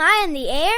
I in the air?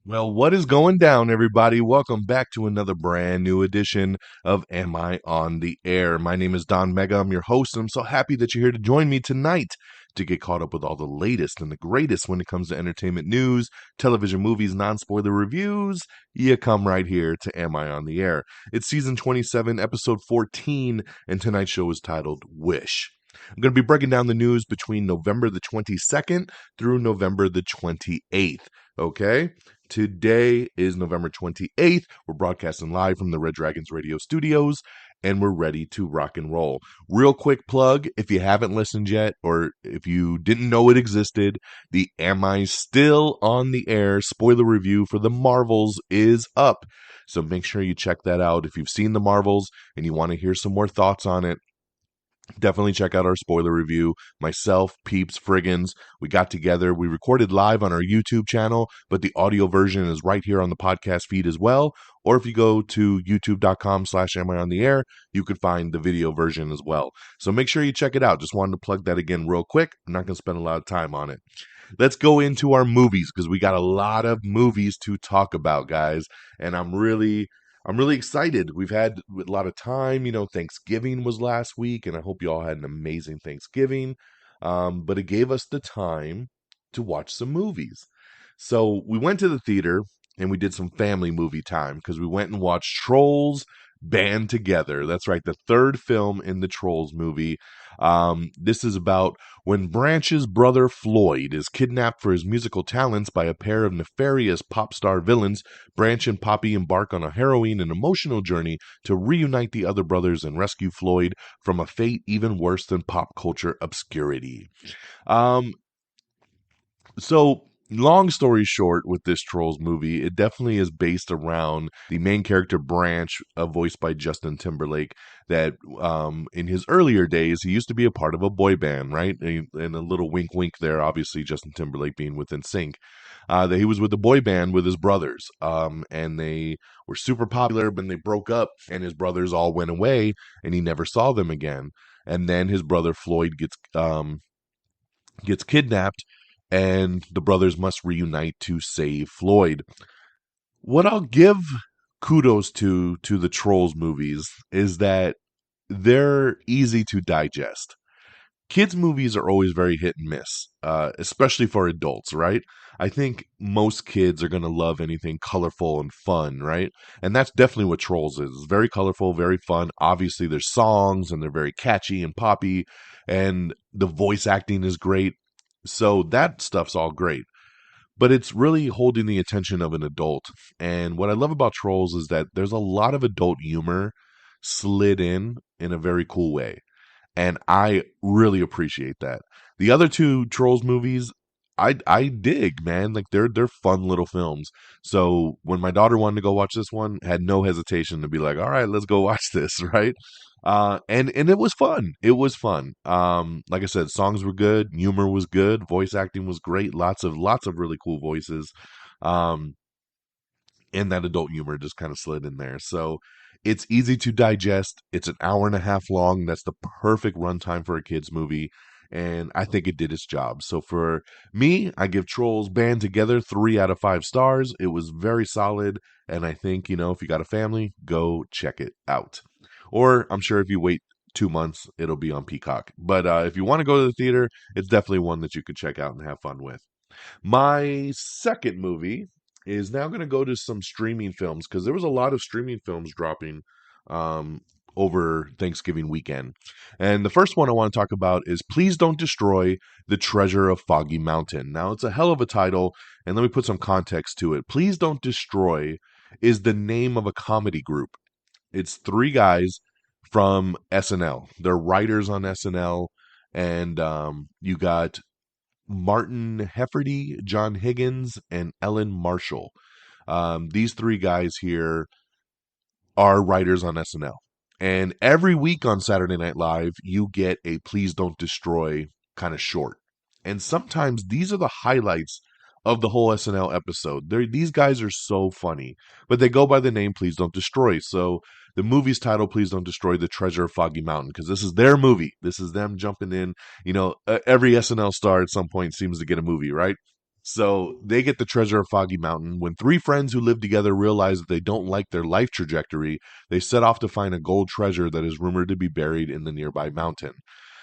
Well, what is going down, everybody? Welcome back to another brand new edition of Am I on the Air? My name is DONMEGA. I'm your host, and I'm so happy that you're here to join me tonight to get caught up with all the latest and the greatest when it comes to entertainment news, television, movies, non-spoiler reviews. You come right here to Am I on the Air? It's season 27, episode 14, and tonight's show is titled Wish. I'm going to be breaking down the news between November the 22nd through November the 28th, okay? Today is November 28th. We're broadcasting live from the Red Dragons Radio Studios, and we're ready to rock and roll. Real quick plug, if you haven't listened yet, or if you didn't know it existed, the Am I Still on the Air spoiler review for The Marvels is up. So make sure you check that out. If you've seen The Marvels and you want to hear some more thoughts on it, definitely check out our spoiler review. Myself, Peeps, Friggins, we got together. We recorded live on our YouTube channel, but the audio version is right here on the podcast feed as well. Or if you go to youtube.com/Am I on the Air, you could find the video version as well. So make sure you check it out. Just wanted to plug that again real quick. I'm not going to spend a lot of time on it. Let's go into our movies because we got a lot of movies to talk about, guys. And I'm really excited. We've had a lot of time. Thanksgiving was last week, and I hope you all had an amazing Thanksgiving. But it gave us the time to watch some movies. So we went to the theater, and we did some family movie time because we went and watched Trolls Band Together. That's right, the third film in the Trolls movie. This is about when Branch's brother Floyd is kidnapped for his musical talents by a pair of nefarious pop star villains. Branch and Poppy embark on a harrowing and emotional journey to reunite the other brothers and rescue Floyd from a fate even worse than pop culture obscurity. So, long story short, with this Trolls movie, it definitely is based around the main character Branch, voiced by Justin Timberlake, that in his earlier days, he used to be a part of a boy band, right? And a little wink wink there, obviously Justin Timberlake being within sync. That he was with the boy band with his brothers, and they were super popular, but they broke up, and his brothers all went away, and he never saw them again. And then his brother Floyd gets kidnapped, and the brothers must reunite to save Floyd. What I'll give kudos to the Trolls movies is that they're easy to digest. Kids' movies are always very hit and miss, especially for adults, right? I think most kids are going to love anything colorful and fun, right? And that's definitely what Trolls is. It's very colorful, very fun. Obviously, there's songs, and they're very catchy and poppy, and the voice acting is great. So that stuff's all great. But it's really holding the attention of an adult. And what I love about Trolls is that there's a lot of adult humor slid in a very cool way. And I really appreciate that. The other two Trolls movies, I dig, man. Like they're fun little films. So when my daughter wanted to go watch this one, had no hesitation to be like, all right, let's go watch this, right? And it was fun. It was fun. Like I said, songs were good, humor was good, voice acting was great, lots of really cool voices. And that adult humor just kind of slid in there. So it's easy to digest. It's an hour and a half long. That's the perfect runtime for a kid's movie. And I think it did its job. So for me, I give Trolls Band Together 3 out of 5 stars. It was very solid. And I think, if you got a family, go check it out. Or I'm sure if you wait 2 months, it'll be on Peacock. But if you want to go to the theater, it's definitely one that you could check out and have fun with. My second movie is now going to go to some streaming films because there was a lot of streaming films dropping over Thanksgiving weekend. And the first one I want to talk about is Please Don't Destroy the Treasure of Foggy Mountain. Now, it's a hell of a title, and let me put some context to it. Please Don't Destroy is the name of a comedy group. It's 3 guys from SNL. They're writers on SNL, and you got Martin Hefferty, John Higgins, and Ellen Marshall. These three guys here are writers on SNL. And every week on Saturday Night Live, you get a Please Don't Destroy kind of short. And sometimes these are the highlights of the whole SNL episode. These guys are so funny, but they go by the name Please Don't Destroy. So the movie's title, Please Don't Destroy the Treasure of Foggy Mountain, because this is their movie. This is them jumping in. Every SNL star at some point seems to get a movie, right? So they get the treasure of Foggy Mountain. When three friends who live together realize that they don't like their life trajectory, they set off to find a gold treasure that is rumored to be buried in the nearby mountain.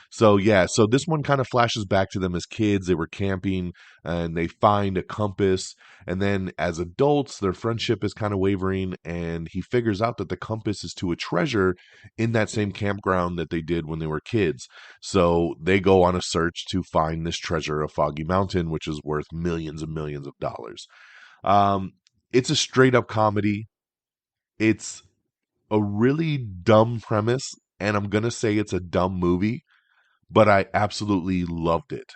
So yeah, so this one kind of flashes back to them as kids. They were camping and they find a compass. And then as adults, their friendship is kind of wavering. And he figures out that the compass is to a treasure in that same campground that they did when they were kids. So they go on a search to find this treasure of Foggy Mountain, which is worth millions and millions of dollars. Um, it's a straight up comedy. It's a really dumb premise. And I'm going to say it's a dumb movie, but I absolutely loved it.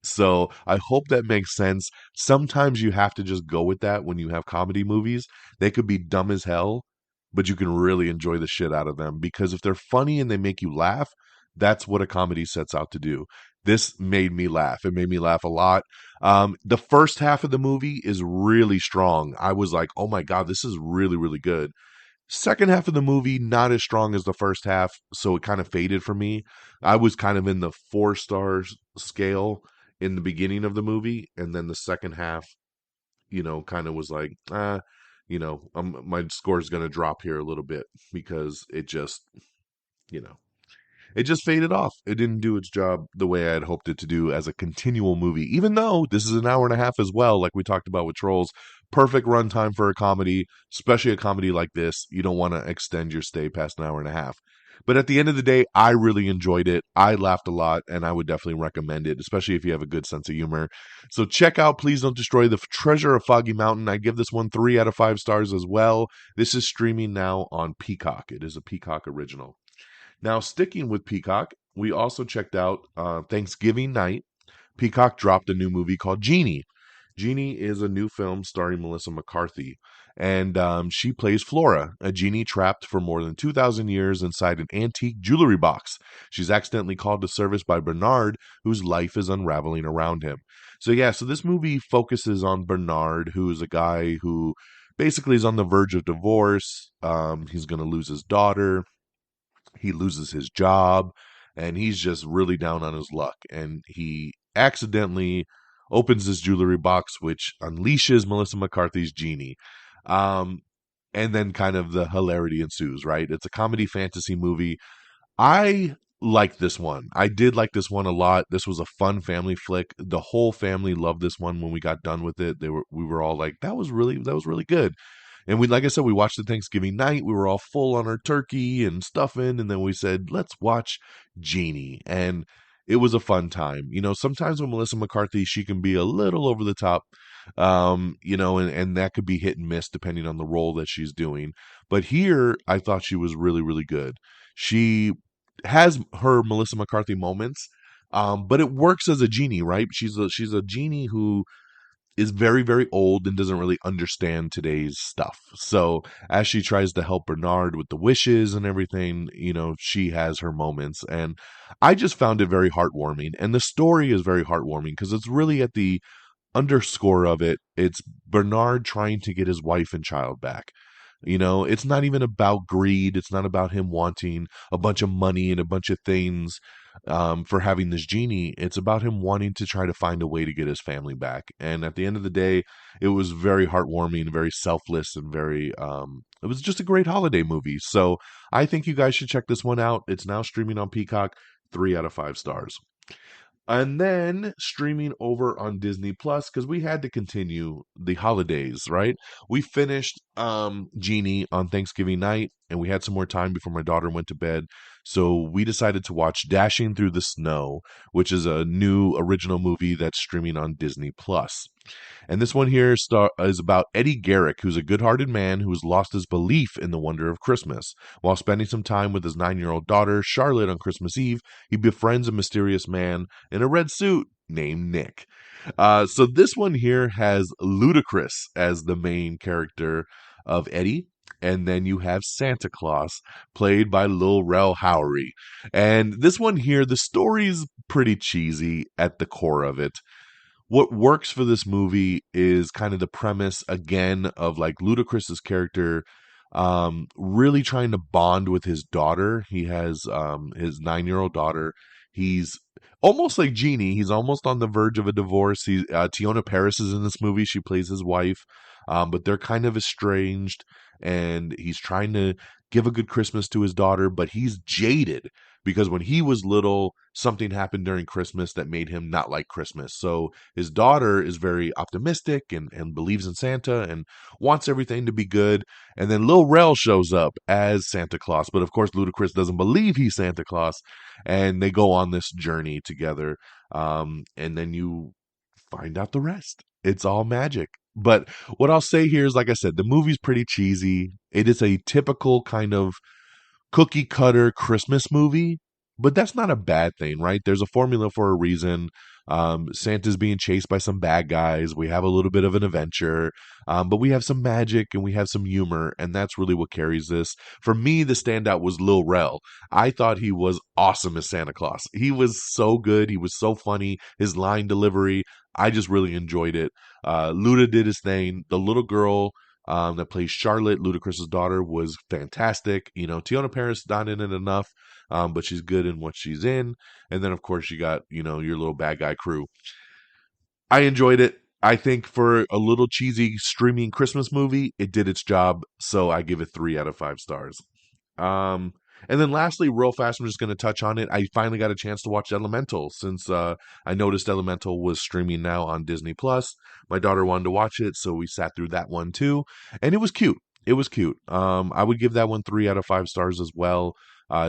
So I hope that makes sense. Sometimes you have to just go with that when you have comedy movies. They could be dumb as hell, but you can really enjoy the shit out of them because if they're funny and they make you laugh, that's what a comedy sets out to do. This made me laugh. It made me laugh a lot. The first half of the movie is really strong. I was like, oh my God, this is really, really good. Second half of the movie, not as strong as the first half, so it kind of faded for me. I was kind of in the 4 stars scale in the beginning of the movie, and then the second half, kind of was like, my score is going to drop here a little bit because you know, it just faded off. It didn't do its job the way I had hoped it to do as a continual movie, even though this is an hour and a half as well, like we talked about with Trolls. Perfect runtime for a comedy, especially a comedy like this. You don't want to extend your stay past an hour and a half. But at the end of the day, I really enjoyed it. I laughed a lot, and I would definitely recommend it, especially if you have a good sense of humor. So check out Please Don't Destroy the Treasure of Foggy Mountain. I give this one 3 out of 5 stars as well. This is streaming now on Peacock. It is a Peacock original. Now, sticking with Peacock, we also checked out Thanksgiving night. Peacock dropped a new movie called Genie. Genie is a new film starring Melissa McCarthy, and she plays Flora, a genie trapped for more than 2,000 years inside an antique jewelry box. She's accidentally called to service by Bernard, whose life is unraveling around him. So this movie focuses on Bernard, who is a guy who basically is on the verge of divorce. He's going to lose his daughter. He loses his job, and he's just really down on his luck. And he accidentally opens this jewelry box, which unleashes Melissa McCarthy's Genie. Um, and then kind of the hilarity ensues, right? It's a comedy fantasy movie. I like this one. I did like this one a lot. This was a fun family flick. The whole family loved this one when we got done with it. We were all like, that was really good. And like I said, we watched it Thanksgiving night. We were all full on our turkey and stuffing, and then we said, let's watch Genie. And it was a fun time. Sometimes with Melissa McCarthy, she can be a little over the top, and that could be hit and miss depending on the role that she's doing. But here, I thought she was really, really good. She has her Melissa McCarthy moments, but it works as a genie, right? She's a genie who is very, very old and doesn't really understand today's stuff. So as she tries to help Bernard with the wishes and everything, she has her moments. And I just found it very heartwarming. And the story is very heartwarming because it's really at the underscore of it. It's Bernard trying to get his wife and child back. It's not even about greed. It's not about him wanting a bunch of money and a bunch of things for having this genie. It's about him wanting to try to find a way to get his family back. And at the end of the day, it was very heartwarming, very selfless, and it was just a great holiday movie. So I think you guys should check this one out. It's now streaming on Peacock, 3 out of 5 stars. And then streaming over on Disney Plus because we had to continue the holidays, right? We finished Genie on Thanksgiving night, and we had some more time before my daughter went to bed. So we decided to watch Dashing Through the Snow, which is a new original movie that's streaming on Disney Plus. And this one here is about Eddie Garrick, who's a good hearted man who has lost his belief in the wonder of Christmas. While spending some time with his 9-year-old daughter, Charlotte, on Christmas Eve, he befriends a mysterious man in a red suit named Nick. So this one here has Ludacris as the main character of Eddie. And then you have Santa Claus, played by Lil Rel Howery. And this one here, the story's pretty cheesy at the core of it. What works for this movie is kind of the premise again of like Ludacris's character really trying to bond with his daughter. He has his 9-year-old daughter. He's almost like Genie. He's almost on the verge of a divorce. Tiona Paris is in this movie. She plays his wife, but they're kind of estranged, and he's trying to give a good Christmas to his daughter, but he's jaded because when he was little, something happened during Christmas that made him not like Christmas. So his daughter is very optimistic and believes in Santa and wants everything to be good. And then Lil Rel shows up as Santa Claus. But of course, Ludacris doesn't believe he's Santa Claus. And they go on this journey together. And then you find out the rest. It's all magic. But what I'll say here is, like I said, the movie's pretty cheesy. It is a typical kind of cookie cutter Christmas movie, but that's not a bad thing, right? There's a formula for a reason. Santa's being chased by some bad guys. We have a little bit of an adventure, but we have some magic and we have some humor, and that's really what carries this. For me, the standout was Lil Rel. I thought he was awesome as Santa Claus. He was so good. He was so funny. His line delivery, I just really enjoyed it. Luda did his thing. The little girl that plays Charlotte, Ludacris's daughter, was fantastic. You know, Tiona Paris not in it enough, but she's good in what she's in. And then, of course, you got, you know, your little bad guy crew. I enjoyed it. I think for a little cheesy streaming Christmas movie, it did its job. So I give it 3 out of 5 stars. Um, and then lastly, real fast, I'm just going to touch on it. I finally got a chance to watch Elemental since I noticed Elemental was streaming now on Disney Plus. My daughter wanted to watch it, so we sat through that one too, and it was cute. It was cute. I would give that one 3 out of 5 stars as well.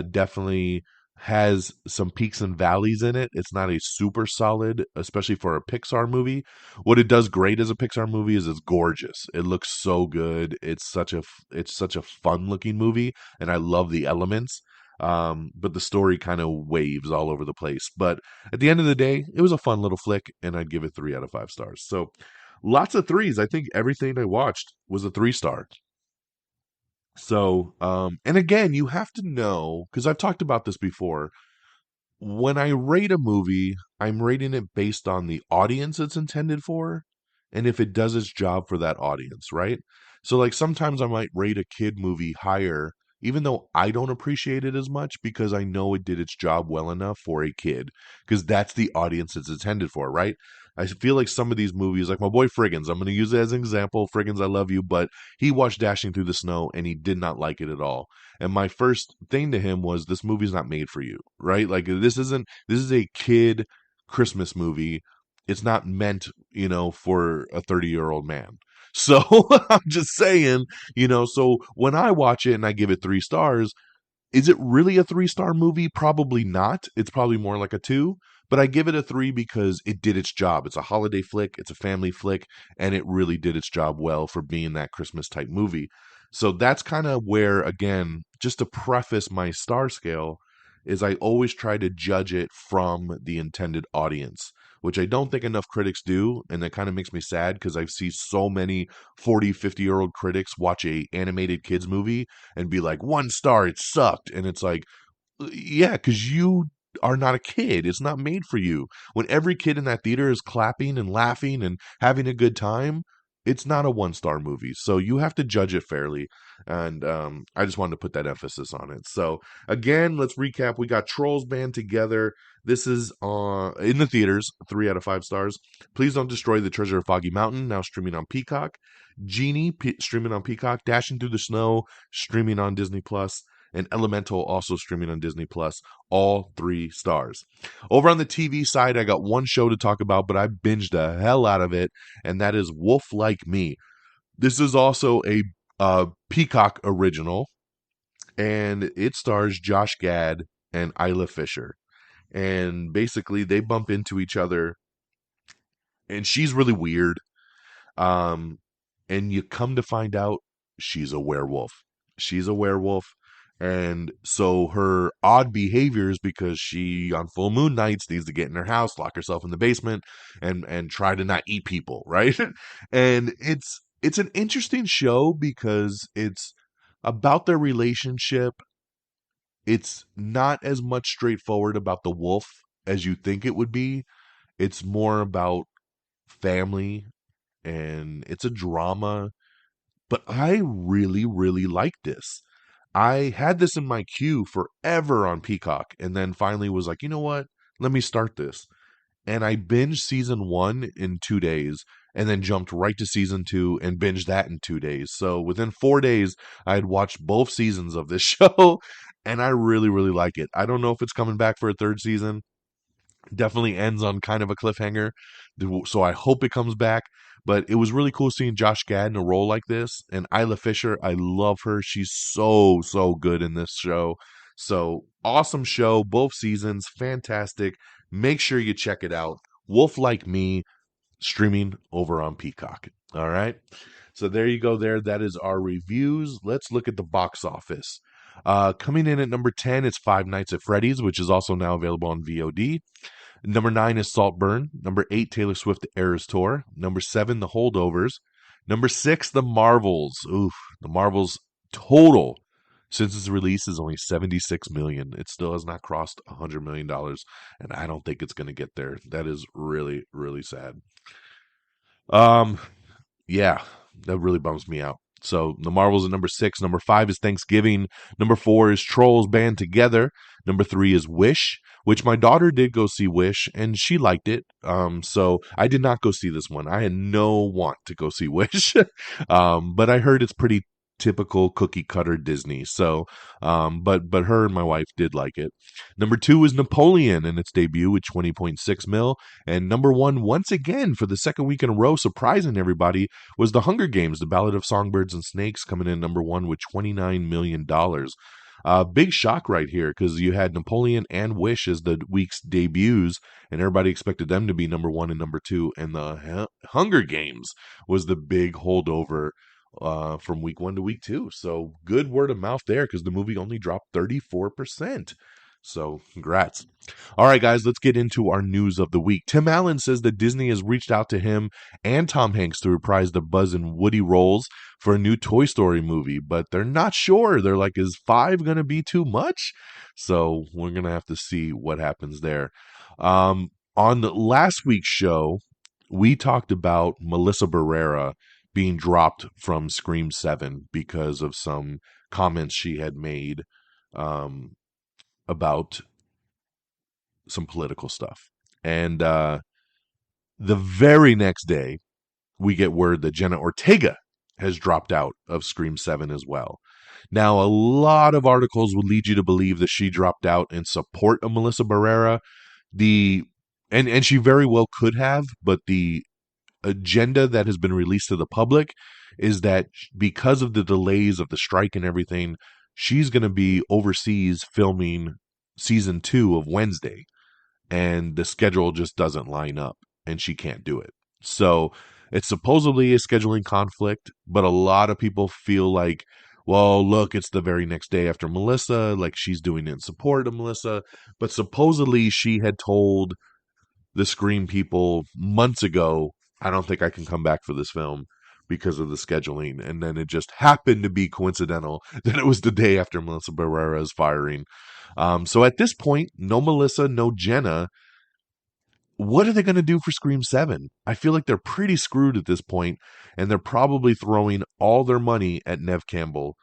Definitely has some peaks and valleys in it. It's not a super solid, especially for a Pixar movie. What it does great as a Pixar movie is it's gorgeous. It looks so good. It's such a fun looking movie, and I love the elements. But the story kind of waves all over the place. But at the end of the day, it was a fun little flick, and I'd give it 3 out of 5 stars. So lots of threes. I think everything I watched was a 3 star. So, and again, you have to know, because I've talked about this before, when I rate a movie, I'm rating it based on the audience it's intended for and if it does its job for that audience, right? So, like, sometimes I might rate a kid movie higher, even though I don't appreciate it as much because I know it did its job well enough for a kid, because that's the audience it's intended for, right? I feel like some of these movies, like my boy Friggins, I'm going to use it as an example. Friggins, I love you, but he watched Dashing Through the Snow and he did not like it at all. And my first thing to him was, this movie's not made for you, right? Like, this is a kid Christmas movie. It's not meant, you know, for a 30-year-old man. So I'm just saying, you know, so when I watch it and I give it 3 stars, is it really a 3 star movie? Probably not. It's probably more like a two. But I give it a three because it did its job. It's a holiday flick, it's a family flick, and it really did its job well for being that Christmas type movie. So that's kind of where, again, just to preface my star scale, is I always try to judge it from the intended audience, which I don't think enough critics do. And that kind of makes me sad because I've seen so many 40, 50-year-old critics watch a animated kids movie and be like, 1 star, it sucked. And it's like, yeah, because you are not a kid. It's not made for you. When every kid in that theater is clapping and laughing and having a good time, it's not a 1 star movie. So you have to judge it fairly. And I just wanted to put that emphasis on it. So again, let's recap. We got Trolls Band Together. This is in the theaters, 3 out of 5 stars. Please Don't Destroy the Treasure of Foggy Mountain, now streaming on Peacock. Genie, streaming on Peacock. Dashing Through the Snow, streaming on Disney Plus, and Elemental, also streaming on Disney Plus, all 3 stars. Over on the TV side, I got one show to talk about, but I binged the hell out of it, and that is Wolf Like Me. This is also a Peacock original. and it stars Josh Gad and Isla Fisher. And basically, they bump into each other, and she's really weird. Um, and you come to find out she's a werewolf. She's a werewolf. And so her odd behaviors, because she on full moon nights needs to get in her house, lock herself in the basement, and try to not eat people, right? And it's an interesting show because it's about their relationship. It's not as much straightforward about the wolf as you think it would be. It's more about family, and it's a drama, but I really, really like this. I had this in my queue forever on Peacock, and then finally was like, you know what? Let me start this. And I binged season one in 2 days, and then jumped right to season two and binged that in 2 days. So within 4 days, I had watched both seasons of this show, and I really, really like it. I don't know if it's coming back for a third season. Definitely ends on kind of a cliffhanger. So I hope it comes back. But it was really cool seeing Josh Gad in a role like this. And Isla Fisher, I love her. She's so, so good in this show. So awesome show. Both seasons. Fantastic. Make sure you check it out. Wolf Like Me, streaming over on Peacock. All right. So there you go there. That is our reviews. Let's look at the box office. Coming in at number 10 is Five Nights at Freddy's, which is also now available on VOD. Number 9 is Saltburn. Number 8, Taylor Swift The Eras Tour. Number 7, The Holdovers. Number 6, The Marvels. Oof, The Marvels total since its release is only 76 million. It still has not crossed $100 million, and I don't think it's going to get there. That is really, really sad. Um, yeah, that really bums me out. So the Marvels at number 6. Number 5 is Thanksgiving. Number 4 is Trolls Band Together. Number 3 is Wish, which my daughter did go see Wish and she liked it. So I did not go see this one. I had no want to go see Wish. But I heard it's pretty typical cookie cutter Disney. So but her and my wife did like it. Number 2 is Napoleon in its debut with 20.6 mil. And number 1, once again, for the second week in a row, surprising everybody, was The Hunger Games, The Ballad of Songbirds and Snakes, coming in number 1 with $29 million. Big shock right here, because you had Napoleon and Wish as the week's debuts, and everybody expected them to be number 1 and number 2, and the Hunger Games was the big holdover from week 1 to week 2. So good word of mouth there, because the movie only dropped 34%. So congrats. All right, guys, let's get into our news of the week. Tim Allen says that Disney has reached out to him and Tom Hanks to reprise the Buzz and Woody roles for a new Toy Story movie, but they're not sure. They're like, is 5 going to be too much? So we're going to have to see what happens there. On the last week's show, we talked about Melissa Barrera being dropped from Scream 7 because of some comments she had made about some political stuff. And the very next day, we get word that Jenna Ortega has dropped out of Scream 7 as well. Now, a lot of articles would lead you to believe that she dropped out in support of Melissa Barrera. And she very well could have, but the agenda that has been released to the public is that because of the delays of the strike and everything, she's going to be overseas filming season 2 of Wednesday, and the schedule just doesn't line up and she can't do it. So it's supposedly a scheduling conflict, but a lot of people feel like, well, look, it's the very next day after Melissa, like she's doing it in support of Melissa. But supposedly she had told the Scream people months ago, I don't think I can come back for this film because of the scheduling. And then it just happened to be coincidental that it was the day after Melissa Barrera's firing. So at this point, no Melissa, no Jenna. What are they going to do for Scream 7? I feel like they're pretty screwed at this point, and they're probably throwing all their money at Neve Campbell.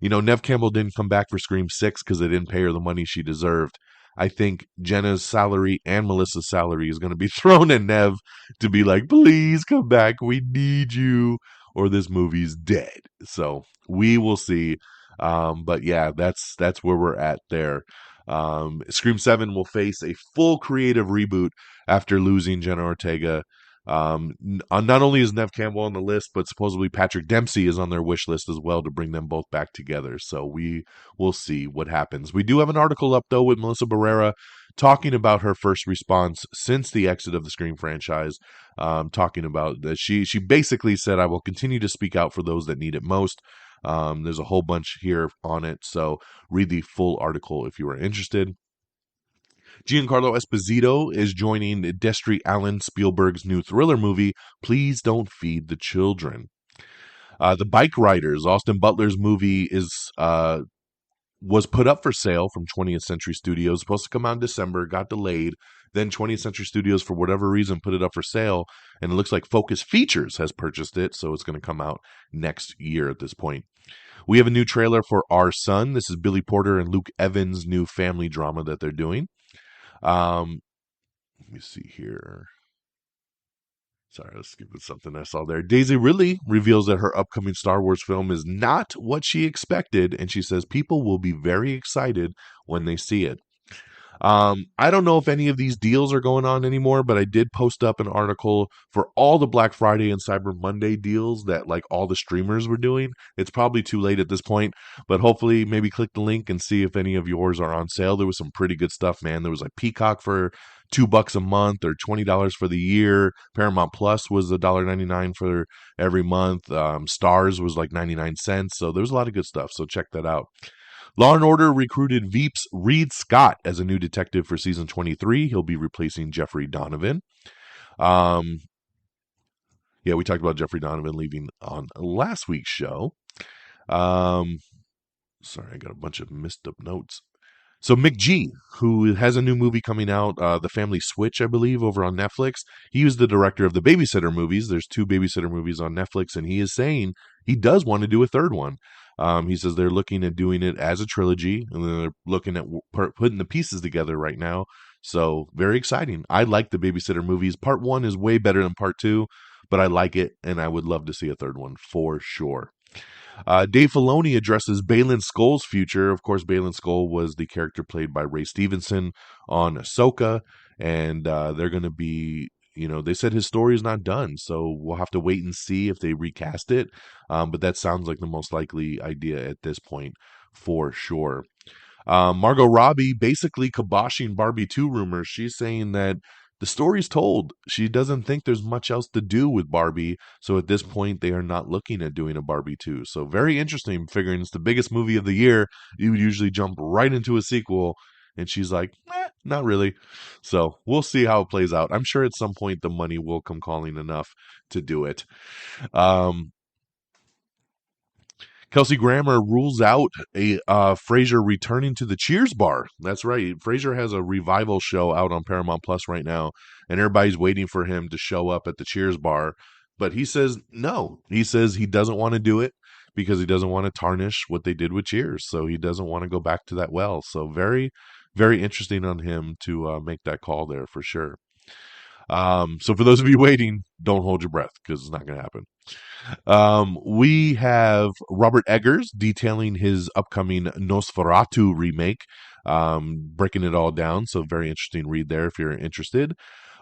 You know, Neve Campbell didn't come back for Scream 6 because they didn't pay her the money she deserved. I think Jenna's salary and Melissa's salary is going to be thrown at Neve to be like, please come back. We need you, or this movie's dead. So we will see. But yeah, that's where we're at there. Scream 7 will face a full creative reboot after losing Jenna Ortega. Not only is Nev Campbell on the list, but supposedly Patrick Dempsey is on their wish list as well to bring them both back together. So we will see what happens. We do have an article up though with Melissa Barrera talking about her first response since the exit of the Scream franchise. Talking about that she basically said, "I will continue to speak out for those that need it most." There's a whole bunch here on it, so read the full article if you are interested. Giancarlo Esposito is joining Destry Allen Spielberg's new thriller movie, Please Don't Feed the Children. The Bike Riders, Austin Butler's movie, was put up for sale from 20th Century Studios. Supposed to come out in December, got delayed. Then 20th Century Studios, for whatever reason, put it up for sale, and it looks like Focus Features has purchased it, so it's going to come out next year at this point. We have a new trailer for Our Son. This is Billy Porter and Luke Evans' new family drama that they're doing. Let me see here. Sorry, I was skipping something I saw there. Daisy Ridley reveals that her upcoming Star Wars film is not what she expected, and she says people will be very excited when they see it. I don't know if any of these deals are going on anymore, but I did post up an article for all the Black Friday and Cyber Monday deals that like all the streamers were doing. It's probably too late at this point, but hopefully maybe click the link and see if any of yours are on sale. There was some pretty good stuff, man. There was like Peacock for $2 a month or $20 for the year. Paramount Plus was $1.99 for every month. Stars was like 99 cents. So there's a lot of good stuff. So check that out. Law and Order recruited Veep's Reed Scott as a new detective for season 23. He'll be replacing Jeffrey Donovan. Yeah, we talked about Jeffrey Donovan leaving on last week's show. Sorry, I got a bunch of messed up notes. So Mick G, who has a new movie coming out, The Family Switch, I believe, over on Netflix. He was the director of the Babysitter movies. There's 2 Babysitter movies on Netflix, and he is saying he does want to do a third one. He says they're looking at doing it as a trilogy, and they're looking at putting the pieces together right now. So very exciting. I like the Babysitter movies. Part 1 is way better than Part 2, but I like it, and I would love to see a third one for sure. Dave Filoni addresses Baylan Skoll's future. Of course, Baylan Skoll was the character played by Ray Stevenson on Ahsoka, and they're going to be, they said his story is not done, so we'll have to wait and see if they recast it. But that sounds like the most likely idea at this point, for sure. Margot Robbie basically kiboshing Barbie 2 rumors. She's saying that the story's told. She doesn't think there's much else to do with Barbie. So at this point, they are not looking at doing a Barbie 2. So very interesting, figuring it's the biggest movie of the year. You would usually jump right into a sequel. And she's like, not really. So we'll see how it plays out. I'm sure at some point the money will come calling enough to do it. Kelsey Grammer rules out a Frasier returning to the Cheers bar. That's right. Frasier has a revival show out on Paramount Plus right now, and everybody's waiting for him to show up at the Cheers bar. But he says no. He says he doesn't want to do it because he doesn't want to tarnish what they did with Cheers. So he doesn't want to go back to that well. So very, very interesting on him to make that call there for sure. So for those of you waiting, don't hold your breath because it's not going to happen. We have Robert Eggers detailing his upcoming Nosferatu remake, breaking it all down. So very interesting read there if you're interested.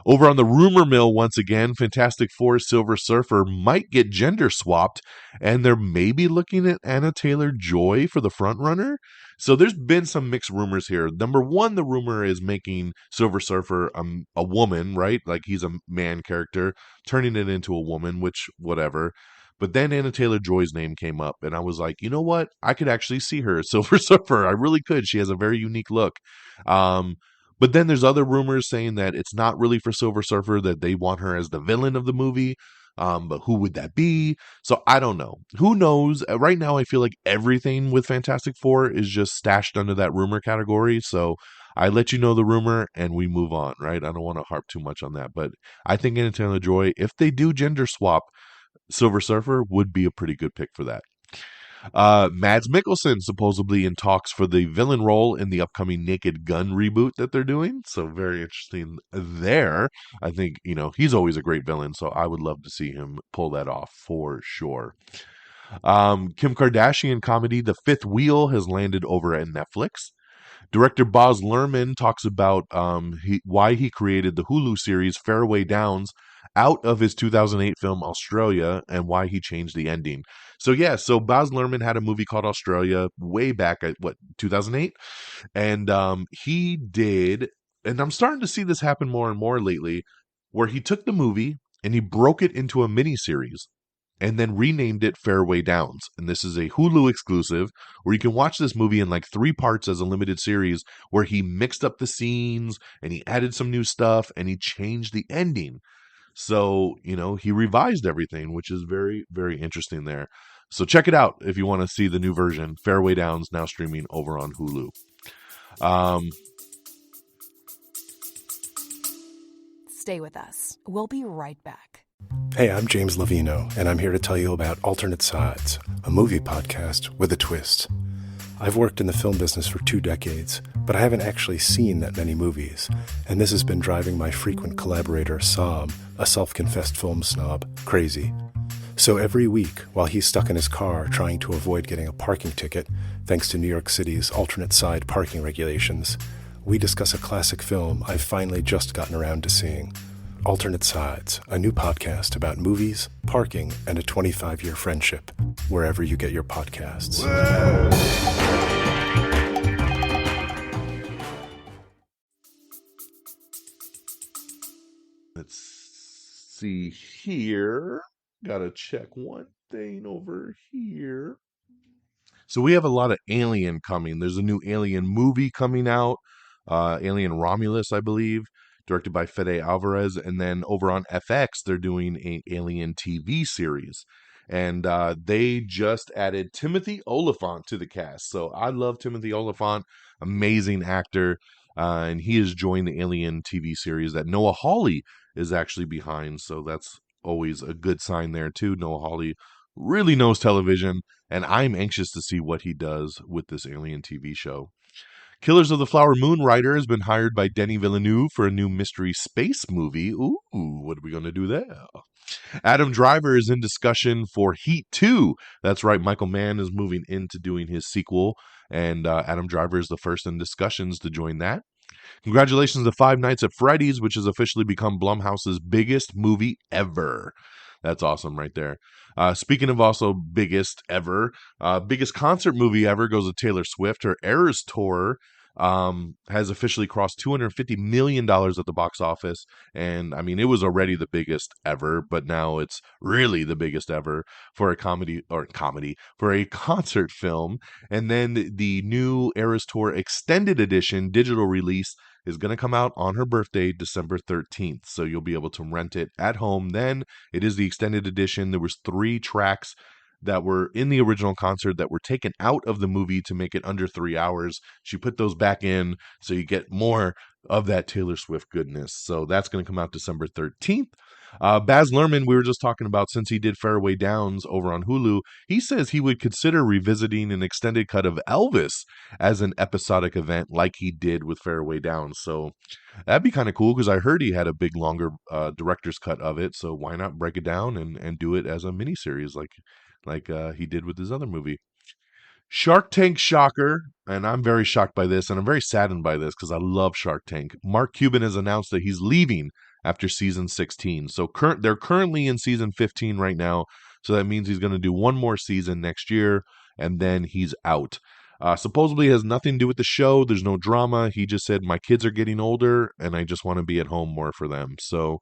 Over on the rumor mill, once again, Fantastic Four Silver Surfer might get gender swapped, and they're maybe looking at Anna Taylor-Joy for the front runner. So there's been some mixed rumors here. Number one, the rumor is making Silver Surfer a woman, right? Like he's a man character, turning it into a woman, which whatever. But then Anna Taylor-Joy's name came up, and I was like, you know what? I could actually see her as Silver Surfer. I really could. She has a very unique look. But then there's other rumors saying that it's not really for Silver Surfer, that they want her as the villain of the movie. But who would that be? So I don't know. Who knows? Right now, I feel like everything with Fantastic Four is just stashed under that rumor category. So I let you know the rumor and we move on, right? I don't want to harp too much on that. But I think Anna Taylor-Joy, if they do gender swap, Silver Surfer would be a pretty good pick for that. Mads Mikkelsen supposedly in talks for the villain role in the upcoming Naked Gun reboot that they're doing. So very interesting there. I think, he's always a great villain, so I would love to see him pull that off for sure. Kim Kardashian comedy The Fifth Wheel has landed over at Netflix. Director Baz Luhrmann talks about why he created the Hulu series Fairway Downs out of his 2008 film Australia and why he changed the ending. So yeah, so Baz Luhrmann had a movie called Australia way back at what, 2008, and he did, and I'm starting to see this happen more and more lately, where he took the movie and he broke it into a mini series and then renamed it Fairway Downs. And this is a Hulu exclusive where you can watch this movie in like 3 parts as a limited series, where he mixed up the scenes and he added some new stuff and he changed the ending. So, he revised everything, which is very, very interesting there. So check it out if you want to see the new version. Fairway Downs, now streaming over on Hulu. Um, Stay with us. We'll be right back. Hey, I'm James Lovino, and I'm here to tell you about Alternate Sides, a movie podcast with a twist. I've worked in the film business for 2 decades, but I haven't actually seen that many movies, and this has been driving my frequent collaborator, Sam, a self-confessed film snob, crazy. So every week, while he's stuck in his car trying to avoid getting a parking ticket, thanks to New York City's alternate side parking regulations, we discuss a classic film I've finally just gotten around to seeing. Alternate Sides, a new podcast about movies, parking, and a 25-year friendship, wherever you get your podcasts. Let's see here. Gotta check one thing over here. So we have a lot of Alien coming. There's a new Alien movie coming out, Alien Romulus, I believe, directed by Fede Alvarez. And then over on FX, they're doing an Alien TV series. And they just added Timothy Olyphant to the cast. So I love Timothy Olyphant, amazing actor. And he has joined the Alien TV series that Noah Hawley is actually behind. So that's always a good sign there, too. Noah Hawley really knows television, and I'm anxious to see what he does with this Alien TV show. Killers of the Flower Moon writer has been hired by Denis Villeneuve for a new mystery space movie. Ooh, what are we going to do there? Adam Driver is in discussion for Heat 2. That's right, Michael Mann is moving into doing his sequel, and Adam Driver is the first in discussions to join that. Congratulations to Five Nights at Freddy's, which has officially become Blumhouse's biggest movie ever. That's awesome right there. Speaking of also biggest ever, biggest concert movie ever goes to Taylor Swift. Her Eras Tour has officially crossed $250 million at the box office. And I mean, it was already the biggest ever, but now it's really the biggest ever for a for a concert film. And then the new Eras Tour extended edition digital release is going to come out on her birthday, December 13th. So you'll be able to rent it at home then. It is the extended edition. There was 3 tracks that were in the original concert that were taken out of the movie to make it under 3 hours. She put those back in so you get more of that Taylor Swift goodness. So that's going to come out December 13th. Baz Luhrmann, we were just talking about, since he did Fairway Downs over on Hulu, he says he would consider revisiting an extended cut of Elvis as an episodic event like he did with Fairway Downs. So that'd be kind of cool, because I heard he had a big, longer director's cut of it. So why not break it down and do it as a miniseries like he did with his other movie. Shark Tank shocker, and I'm very shocked by this, and I'm very saddened by this because I love Shark Tank. Mark Cuban has announced that he's leaving after season 16. So they're currently in season 15 right now, so that means he's going to do one more season next year, and then he's out. Supposedly has nothing to do with the show. There's no drama. He just said, my kids are getting older, and I just want to be at home more for them. So,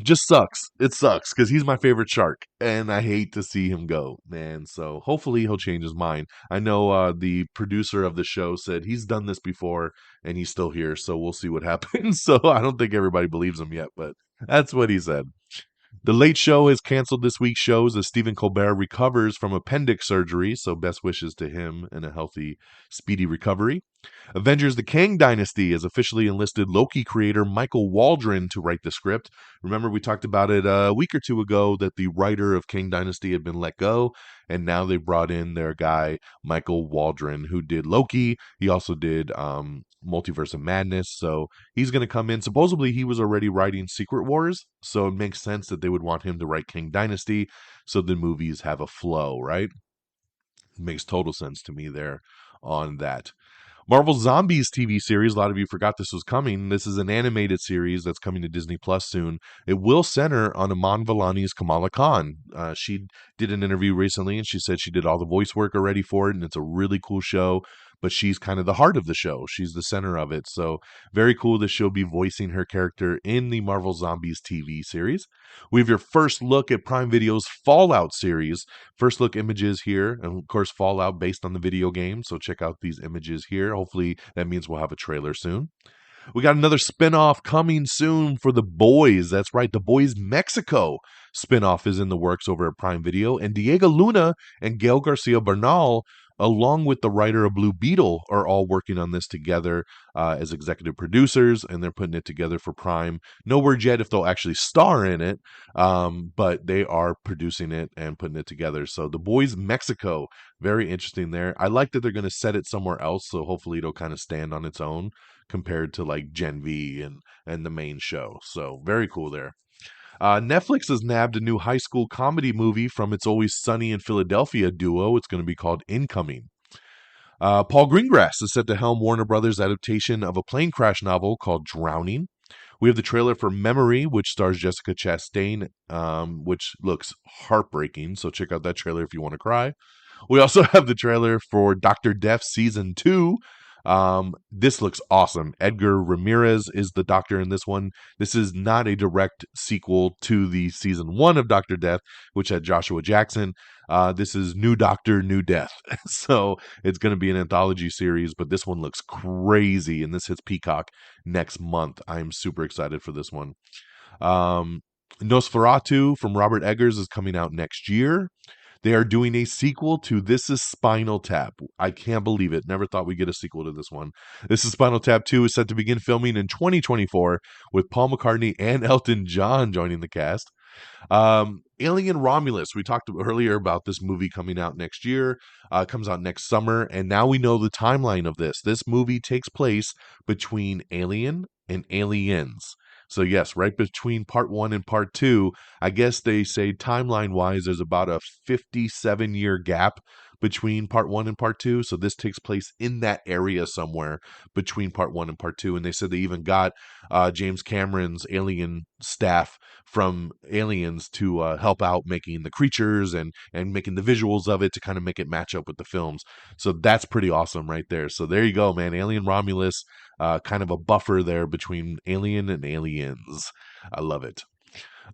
just sucks. It sucks because he's my favorite shark, and I hate to see him go, man. So hopefully he'll change his mind. I know the producer of the show said he's done this before, and he's still here. So we'll see what happens. So I don't think everybody believes him yet, but that's what he said. The Late Show has canceled this week's shows as Stephen Colbert recovers from appendix surgery, so best wishes to him and a healthy, speedy recovery. Avengers The Kang Dynasty has officially enlisted Loki creator Michael Waldron to write the script. Remember, we talked about it a week or two ago that the writer of Kang Dynasty had been let go, and now they brought in their guy, Michael Waldron, who did Loki. He also did Multiverse of Madness, so he's going to come in. Supposedly, he was already writing Secret Wars, so it makes sense that they would want him to write Kang Dynasty, so the movies have a flow, right? It makes total sense to me there on that. Marvel Zombies TV series. A lot of you forgot this was coming. This is an animated series that's coming to Disney Plus soon. It will center on Aman Vellani's Kamala Khan. She did an interview recently, and she said she did all the voice work already for it, and it's a really cool show. But she's kind of the heart of the show. She's the center of it. So very cool that she'll be voicing her character in the Marvel Zombies TV series. We have your first look at Prime Video's Fallout series. First look images here, and of course Fallout based on the video game. So check out these images here. Hopefully that means we'll have a trailer soon. We got another spinoff coming soon for The Boys. That's right, The Boys Mexico spinoff is in the works over at Prime Video. And Diego Luna and Gael Garcia Bernal, along with the writer of Blue Beetle, are all working on this together as executive producers, and they're putting it together for Prime. No word yet if they'll actually star in it, but they are producing it and putting it together. So The Boys Mexico, very interesting there. I like that they're going to set it somewhere else, so hopefully it'll kind of stand on its own compared to like Gen V and the main show. So very cool there. Netflix has nabbed a new high school comedy movie from its Always Sunny in Philadelphia duo. It's going to be called Incoming. Paul Greengrass is set to helm Warner Brothers' adaptation of a plane crash novel called Drowning. We have the trailer for Memory, which stars Jessica Chastain, which looks heartbreaking. So check out that trailer if you want to cry. We also have the trailer for Dr. Death Season 2. This looks awesome. Edgar Ramirez is the doctor in this one. This is not a direct sequel to the season 1 of Dr. Death, which had Joshua Jackson. This is New Doctor, New Death. So it's going to be an anthology series, but this one looks crazy, and this hits Peacock next month. I'm super excited for this one. Nosferatu from Robert Eggers is coming out next year. They are doing a sequel to This Is Spinal Tap. I can't believe it. Never thought we'd get a sequel to this one. This Is Spinal Tap 2 is set to begin filming in 2024 with Paul McCartney and Elton John joining the cast. Alien Romulus. We talked earlier about this movie coming out next year. Comes out next summer. And now we know the timeline of this. This movie takes place between Alien and Aliens. So yes, right between part 1 and part 2, I guess they say timeline-wise, there's about a 57-year gap between part 1 and part 2. So this takes place in that area somewhere between part 1 and part 2. And they said they even got James Cameron's Alien staff from Aliens to help out making the creatures and making the visuals of it to kind of make it match up with the films. So that's pretty awesome right there. So there you go, man. Alien Romulus, kind of a buffer there between Alien and Aliens. I love it.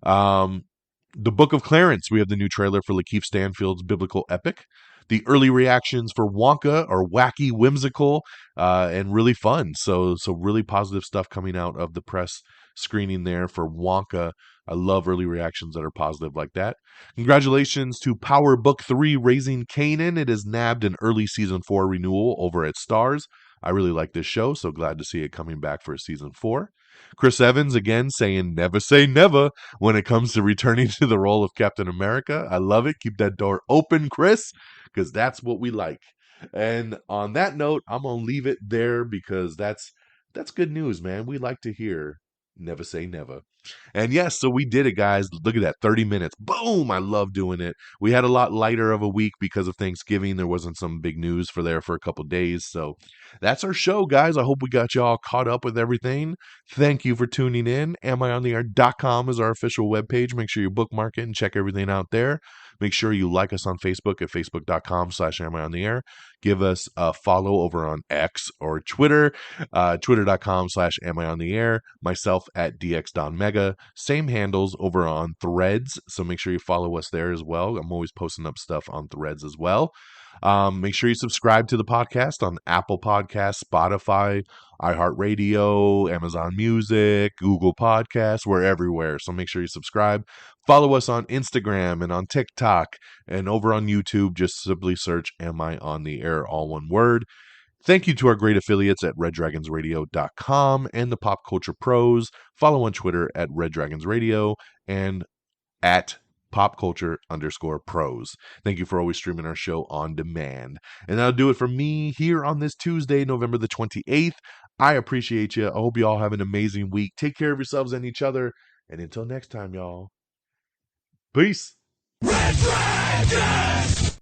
The Book of Clarence. We have the new trailer for Lakeith Stanfield's biblical epic. The early reactions for Wonka are wacky, whimsical, and really fun. So really positive stuff coming out of the press screening there for Wonka. I love early reactions that are positive like that. Congratulations to Power Book 3 Raising Kanan. It has nabbed an early season 4 renewal over at Starz. I really like this show, so glad to see it coming back for season 4. Chris Evans, again, saying never say never when it comes to returning to the role of Captain America. I love it. Keep that door open, Chris, because that's what we like. And on that note, I'm going to leave it there because that's good news, man. We like to hear never say never. And yes, so we did it, guys. Look at that, 30 minutes. Boom! I love doing it. We had a lot lighter of a week because of Thanksgiving. There wasn't some big news for a couple days. So that's our show, guys. I hope we got you all caught up with everything. Thank you for tuning in. AmIOnTheAir.com is our official webpage. Make sure you bookmark it and check everything out there. Make sure you like us on Facebook at facebook.com/AmIOnTheAir. Give us a follow over on X or Twitter, twitter.com/AmIOnTheAir. Myself at DXDonMega. Same handles over on Threads, so make sure you follow us there as well. I'm always posting up stuff on Threads as well. Make sure you subscribe to the podcast on Apple Podcasts, Spotify, iHeartRadio, Amazon Music, Google Podcasts. We're everywhere, so make sure you subscribe. Follow us on Instagram and on TikTok and over on YouTube. Just simply search Am I on the Air, all one word. Thank you to our great affiliates at reddragonsradio.com and the Pop Culture Pros. Follow on Twitter at reddragonsradio and at popculture_pros. Thank you for always streaming our show on demand. And that'll do it for me here on this Tuesday, November the 28th. I appreciate you. I hope you all have an amazing week. Take care of yourselves and each other. And until next time, y'all. Peace. Red Dragons!